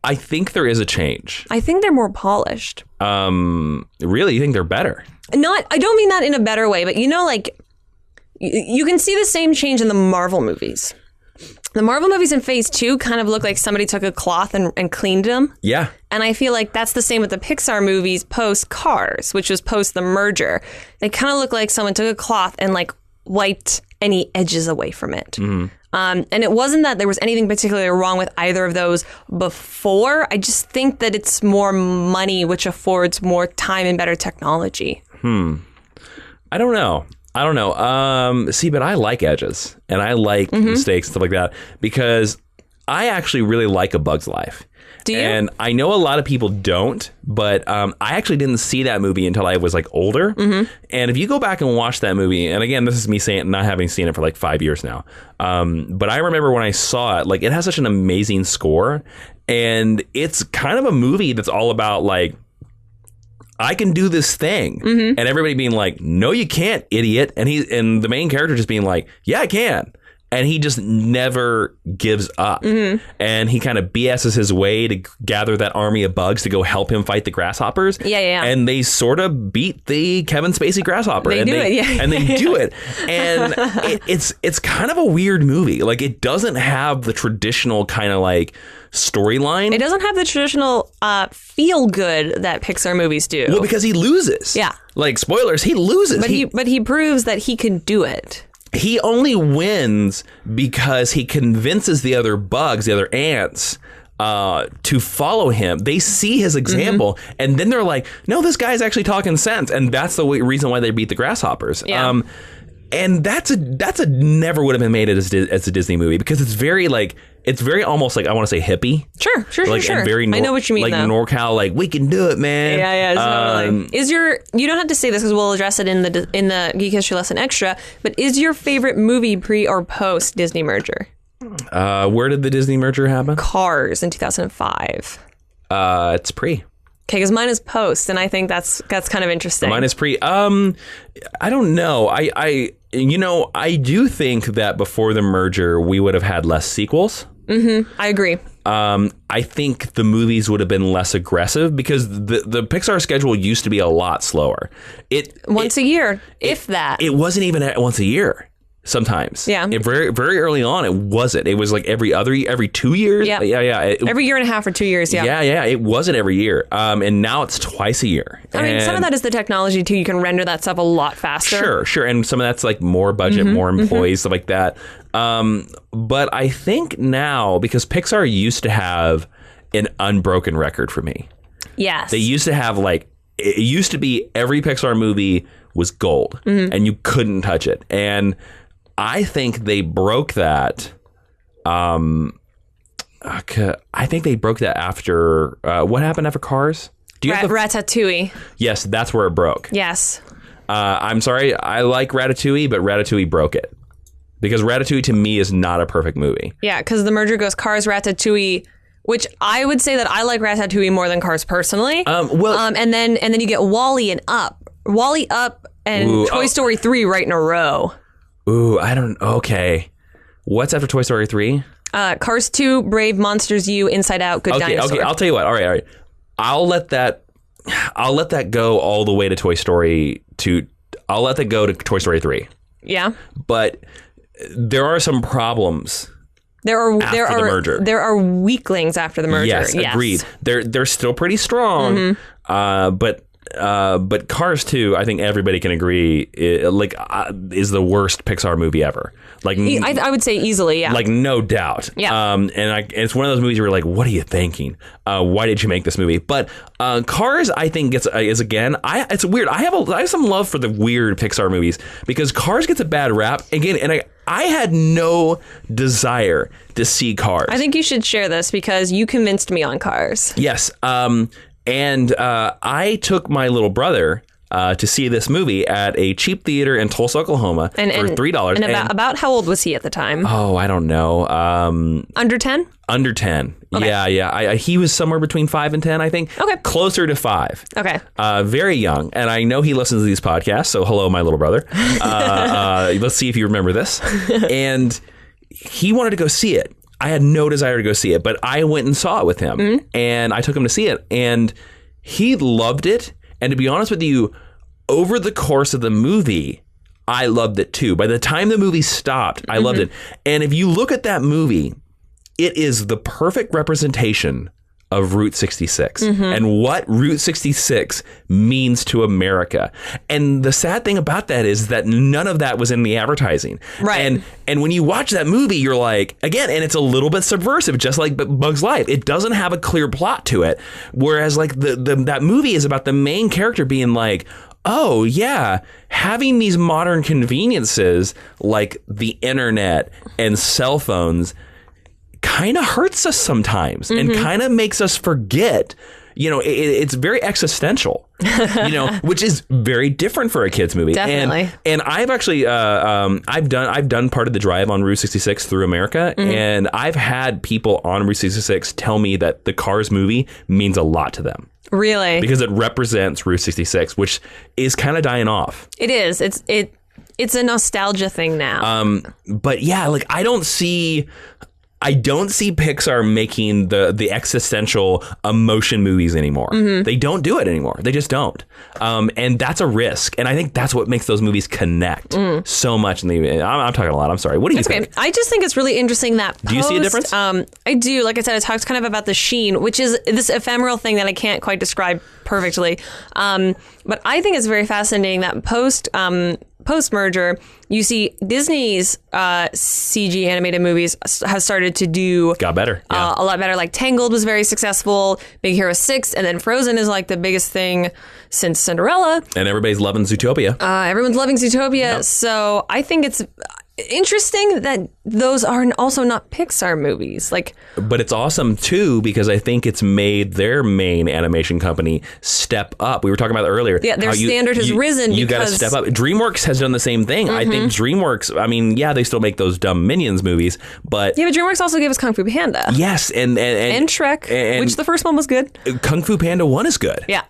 I think there is a change.
I think they're more polished.
Really? You think they're better?
I don't mean that in a better way, but like you can see the same change in the Marvel movies. The Marvel movies in Phase 2 kind of look like somebody took a cloth and cleaned them.
Yeah.
And I feel like that's the same with the Pixar movies post Cars, which was post the merger. They kind of look like someone took a cloth and like wiped any edges away from it. Mm-hmm. And it wasn't that there was anything particularly wrong with either of those before. I just think that it's more money, which affords more time and better technology.
I don't know. See, but I like edges and I like mistakes and stuff like that because I actually really like A Bug's Life.
Do you?
And I know a lot of people don't, but I actually didn't see that movie until I was like older. Mm-hmm. And if you go back and watch that movie, and again, this is me saying not having seen it for like 5 years now, but I remember when I saw it, like it has such an amazing score, and it's kind of a movie that's all about like, I can do this thing, and everybody being like, "No, you can't, idiot!" And the main character just being like, "Yeah, I can." And he just never gives up. And he kind of BS's his way to gather that army of bugs to go help him fight the grasshoppers.
Yeah.
And they sort of beat the Kevin Spacey grasshopper.
They do it.
And they do it. And it's kind of a weird movie. Like, it doesn't have the traditional kind of like storyline.
It doesn't have the traditional feel good that Pixar movies do.
Well, because he loses.
Yeah.
Like, spoilers, he loses.
But he proves that he can do it.
He only wins because he convinces the other bugs, the other ants, to follow him. They see his example, and then they're like, no, this guy's actually talking sense. And that's the reason why they beat the grasshoppers.
Yeah.
And that's a never would have been made as a Disney movie because it's very almost like, I want to say hippie.
Sure.
And very
I know what you mean,
like
though.
NorCal, like, we can do it, man.
Yeah, totally. You don't have to say this because we'll address it in the Geek History Lesson Extra, but is your favorite movie pre or post Disney merger?
Where did the Disney merger happen?
Cars in 2005.
It's pre.
Okay, because mine is post, and I think that's kind of interesting.
Mine is pre. I don't know. I do think that before the merger, we would have had less sequels.
I agree.
I think the movies would have been less aggressive because the Pixar schedule used to be a lot slower.
Once a year, if that.
It wasn't even once a year. Sometimes.
Yeah.
Very, very early on, it wasn't. It was like every 2 years.
Yeah.
Yeah.
Every year and a half or 2 years. Yeah.
Yeah. It wasn't every year. And now it's twice a year.
I mean, some of that is the technology too. You can render that stuff a lot faster.
Sure. And some of that's like more budget, more employees, stuff like that. But I think now, because Pixar used to have an unbroken record for me.
Yes.
They used to have it used to be every Pixar movie was gold and you couldn't touch it. And I think they broke that. I think they broke that after what happened after Cars? Do you have
Ratatouille?
Yes, that's where it broke.
Yes.
I'm sorry, I like Ratatouille, but Ratatouille broke it because Ratatouille to me is not a perfect movie.
Yeah, because the merger goes Cars, Ratatouille. Which I would say that I like Ratatouille more than Cars personally. And then you get Wall-E and Up. Wall-E, Up, and Toy Story 3 right in a row.
Ooh, okay. What's after Toy Story 3?
Cars 2, Brave, Monsters U, Inside Out, Good Dinosaur.
Okay, I'll tell you what. All right. I'll let that go all the way to Toy Story 2. I'll let that go to Toy Story 3.
Yeah.
But there are some problems. There
are weaklings after the merger.
Yes, agreed. They're still pretty strong, but Cars 2, I think everybody can agree, is the worst Pixar movie ever. Like,
I would say easily, yeah.
Like, no doubt.
Yeah.
It's one of those movies where you're like, what are you thinking? Why did you make this movie? But Cars, I think, is again, it's weird. I have some love for the weird Pixar movies because Cars gets a bad rap again, and I had no desire to see Cars.
I think you should share this because you convinced me on Cars.
Yes. And I took my little brother to see this movie at a cheap theater in Tulsa, Oklahoma for $3.
And about how old was he at the time?
Oh, I don't know.
Under 10?
Under 10. Okay. Yeah. He was somewhere between 5 and 10, I think.
Okay.
Closer to 5.
Okay.
Very young. And I know he listens to these podcasts, so hello, my little brother. Let's see if you remember this. And he wanted to go see it. I had no desire to go see it, but I went and saw it with him, and I took him to see it, and he loved it. And to be honest with you, over the course of the movie, I loved it too. By the time the movie stopped, I loved it. And if you look at that movie, it is the perfect representation of Route 66 and what Route 66 means to America. And the sad thing about that is that none of that was in the advertising.
Right.
And when you watch that movie, you're like, again, and it's a little bit subversive, just like Bug's Life. It doesn't have a clear plot to it. Whereas like that movie is about the main character being like, oh, yeah, having these modern conveniences like the internet and cell phones kind of hurts us sometimes and kind of makes us forget. You know, it's very existential, which is very different for a kid's movie.
Definitely.
And I've actually, I've done part of the drive on Route 66 through America, and I've had people on Route 66 tell me that the Cars movie means a lot to them.
Really?
Because it represents Route 66, which is kind of dying off.
It is. It's a nostalgia thing now.
But yeah, like I don't see Pixar making the existential emotion movies anymore. They don't do it anymore. They just don't. And that's a risk. And I think that's what makes those movies connect so much. I'm talking a lot. I'm sorry. What do you think?
I just think it's really interesting that
do you see a difference?
I do. Like I said, it talks kind of about the sheen, which is this ephemeral thing that I can't quite describe perfectly. But I think it's very fascinating that post-merger, you see Disney's CG animated movies have started to do...
Got better. Yeah.
A lot better. Like Tangled was very successful, Big Hero 6, and then Frozen is like the biggest thing since Cinderella.
And everybody's loving Zootopia.
Everyone's loving Zootopia. Yep. So I think it's interesting that those are also not Pixar movies.
But it's awesome too because I think it's made their main animation company step up. We were talking about it earlier.
Yeah, their standard has risen.
You got to step up. DreamWorks has done the same thing. I think DreamWorks. I mean, yeah, they still make those dumb Minions movies, but
DreamWorks also gave us Kung Fu Panda.
Yes, and
Shrek, which the first one was good.
Kung Fu Panda 1 is good.
Yeah.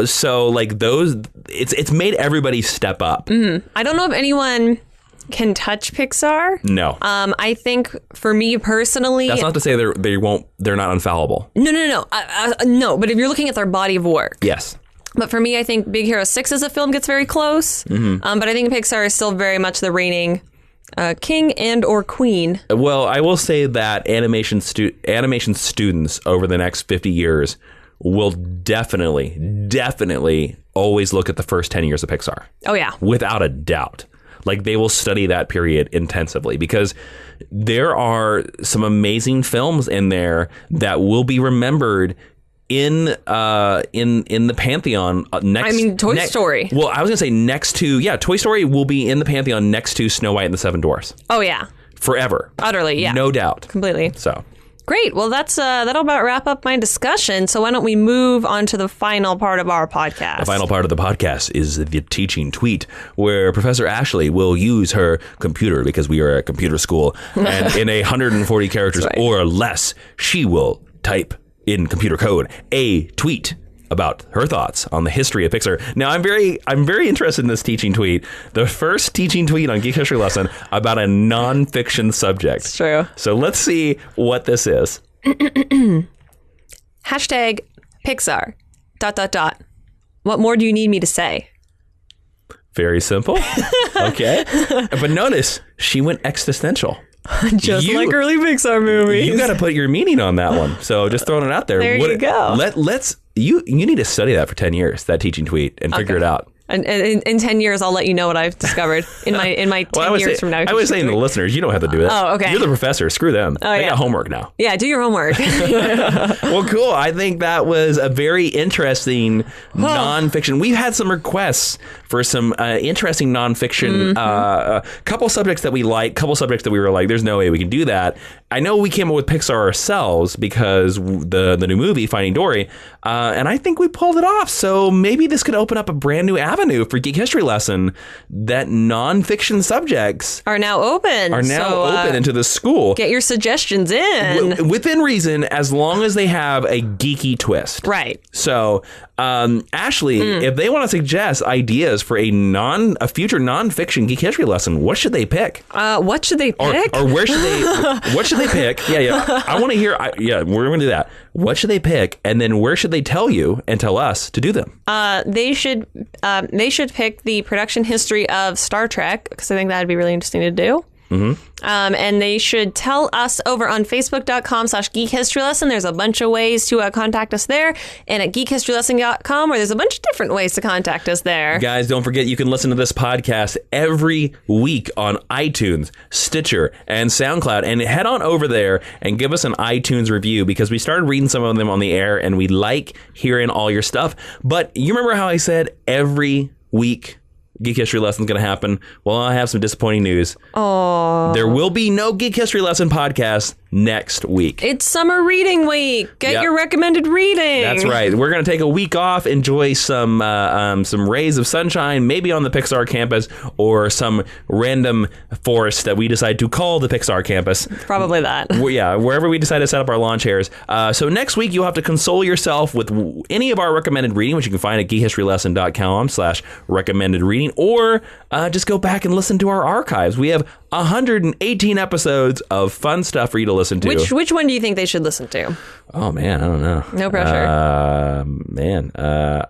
So like those, it's made everybody step up.
I don't know if anyone can touch Pixar.
No.
I think for me personally,
that's not to say they're not infallible.
No. No, but if you're looking at their body of work.
Yes.
But for me, I think Big Hero 6 as a film gets very close. But I think Pixar is still very much the reigning king and or queen.
Well, I will say that animation students over the next 50 years will definitely always look at the first 10 years of Pixar.
Oh, yeah.
Without a doubt. Like they will study that period intensively because there are some amazing films in there that will be remembered in the pantheon next.
I mean, Toy Story.
Well, I was gonna say next to Toy Story will be in the pantheon next to Snow White and the Seven Dwarfs.
Oh yeah,
forever,
utterly, yeah,
no doubt,
completely.
So
Great. Well, that'll about wrap up my discussion. So why don't we move on to the final part of our podcast?
The final part of the podcast is the teaching tweet, where Professor Ashley will use her computer, because we are at computer school, and in 140 characters or less, she will type in computer code a tweet about her thoughts on the history of Pixar. Now, I'm very interested in this teaching tweet. The first teaching tweet on Geek History Lesson about a non-fiction subject.
It's true.
So let's see what this is.
Hashtag Pixar. ... What more do you need me to say?
Very simple. Okay. But notice, she went existential.
Just like early Pixar movies.
You got to put your meaning on that one. So just throwing it out there.
There you go.
You need to study that for 10 years, that teaching tweet, and figure it out.
And in 10 years, I'll let you know what I've discovered in my 10 years from now.
I was saying to the listeners, you don't have to do this.
Oh, okay.
You're the professor. Screw them. They got homework now.
Yeah, do your homework.
Well, cool. I think that was a very interesting nonfiction. We've had some requests for some interesting nonfiction, couple subjects that we like, couple subjects that we were like, there's no way we can do that. I know we came up with Pixar ourselves because the new movie, Finding Dory, and I think we pulled it off. So maybe this could open up a brand new avenue for Geek History Lesson, that nonfiction subjects
are now open
into the school.
Get your suggestions in.
Within reason, as long as they have a geeky twist.
Right.
So, Ashley, if they want to suggest ideas for a future nonfiction Geek History Lesson, what should they pick?
What should they pick?
Or where should they? What should they pick? Yeah. I want to hear. We're going to do that. What should they pick, and then where should they tell you and tell us to do them?
They should pick the production history of Star Trek, because I think that'd be really interesting to do. Mm-hmm. And they should tell us over on Facebook.com/Geek History Lesson. There's a bunch of ways to contact us there, and at geekhistorylesson.com, where there's a bunch of different ways to contact us there.
Guys, don't forget you can listen to this podcast every week on iTunes, Stitcher, and SoundCloud, and head on over there and give us an iTunes review, because we started reading some of them on the air, and we like hearing all your stuff. But you remember how I said every week Geek History Lesson is going to happen? Well, I have some disappointing news.
Oh,
there will be no Geek History Lesson podcast next week.
It's summer reading week. Get your recommended reading.
That's right. We're going to take a week off, enjoy some rays of sunshine, maybe on the Pixar campus or some random forest that we decide to call the Pixar campus.
Probably that.
Wherever we decide to set up our lawn chairs. So next week, you'll have to console yourself with any of our recommended reading, which you can find at geekhistorylesson.com/recommended reading, or just go back and listen to our archives. We have 118 episodes of fun stuff for you to listen to.
Which one do you think they should listen to?
Oh, man, I don't know.
No pressure.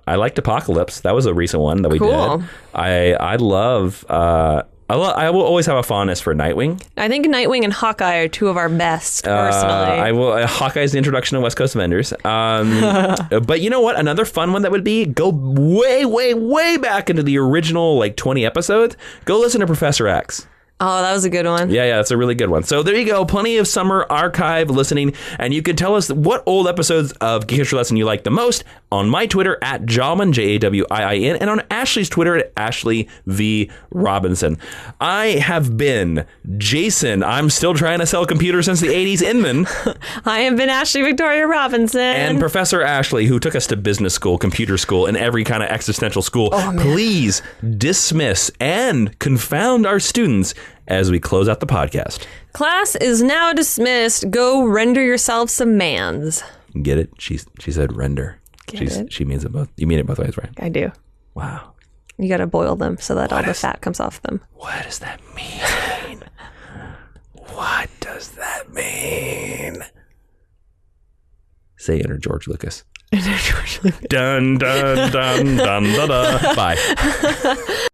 I liked Apocalypse. That was a recent one that we did. I love... I will always have a fondness for Nightwing.
I think Nightwing and Hawkeye are two of our best, personally.
Hawkeye's the introduction to West Coast Vendors. But you know what? Another fun one that would be, go way, way, way back into the original 20 episodes. Go listen to Professor X.
Oh, that was a good one.
Yeah, that's a really good one. So there you go. Plenty of summer archive listening. And you can tell us what old episodes of Geek History Lesson you like the most on my Twitter at Jawiin, Jawiin, and on Ashley's Twitter at Ashley V. Robinson. I have been Jason. I'm still trying to sell computers since the 80s. Inman.
I have been Ashley Victoria Robinson.
And Professor Ashley, who took us to business school, computer school, and every kind of existential school. Please dismiss and confound our students as we close out the podcast.
Class is now dismissed. Go render yourself some mans.
Get it? She said render. She means it both. You mean it both ways, right?
I do.
Wow.
You got to boil them so that all the fat comes off them.
What does that mean? What does that mean? Say Inner George Lucas.
Inner George Lucas.
Dun, dun, dun, dun, dun, dun. Bye.